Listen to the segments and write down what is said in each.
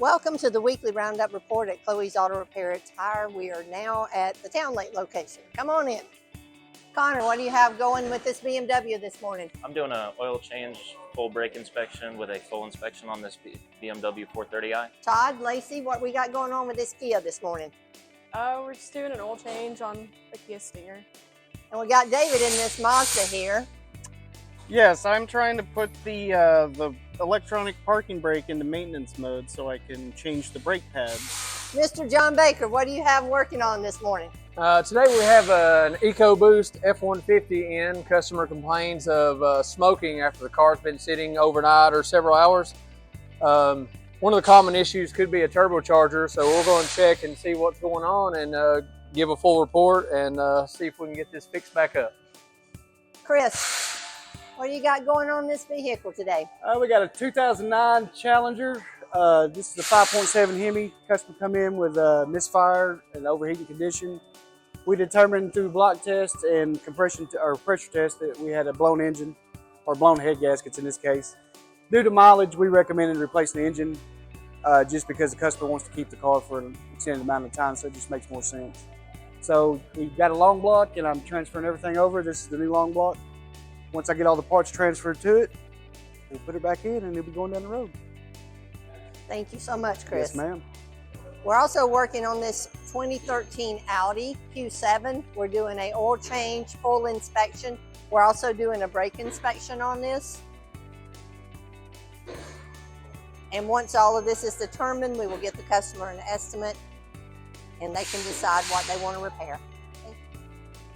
Welcome to the weekly Roundup report at Chloe's Auto Repair and Tire. We are now at the Town Lake location. Come on in. Connor, what do you have going with this BMW this morning? I'm doing an oil change, full brake inspection with a full inspection on this BMW 430i. Todd, Lacey, what we got going on with this Kia this morning? We're just doing an oil change on the Kia Stinger. And we got David in this Mazda here. Yes, I'm trying to put the electronic parking brake into maintenance mode so I can change the brake pads. Mr. John Baker, what do you have working on this morning? Today we have an EcoBoost F-150 in. Customer complains of smoking after the car's been sitting overnight or several hours. One of the common issues could be a turbocharger, so we'll go and check and see what's going on and give a full report and see if we can get this fixed back up. Chris, what do you got going on this vehicle today? We got a 2009 Challenger. This is a 5.7 Hemi. Customer come in with a misfire and overheating condition. We determined through block test and compression or pressure test that we had a blown engine or blown head gaskets in this case. Due to mileage, we recommended replacing the engine just because the customer wants to keep the car for an extended amount of time, so it just makes more sense. So we've got a long block and I'm transferring everything over. This is the new long block. Once I get all the parts transferred to it, we'll put it back in and it'll be going down the road. Thank you so much, Chris. Yes, ma'am. We're also working on this 2013 Audi Q7. We're doing an oil change, full inspection. We're also doing a brake inspection on this. And once all of this is determined, we will get the customer an estimate and they can decide what they want to repair.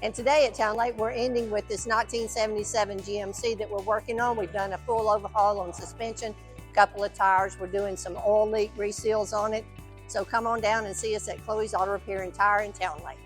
And today at Town Lake, we're ending with this 1977 GMC that we're working on. We've done a full overhaul on suspension, a couple of tires. We're doing some oil leak reseals on it. So come on down and see us at Chloe's Auto Repair and Tire in Town Lake.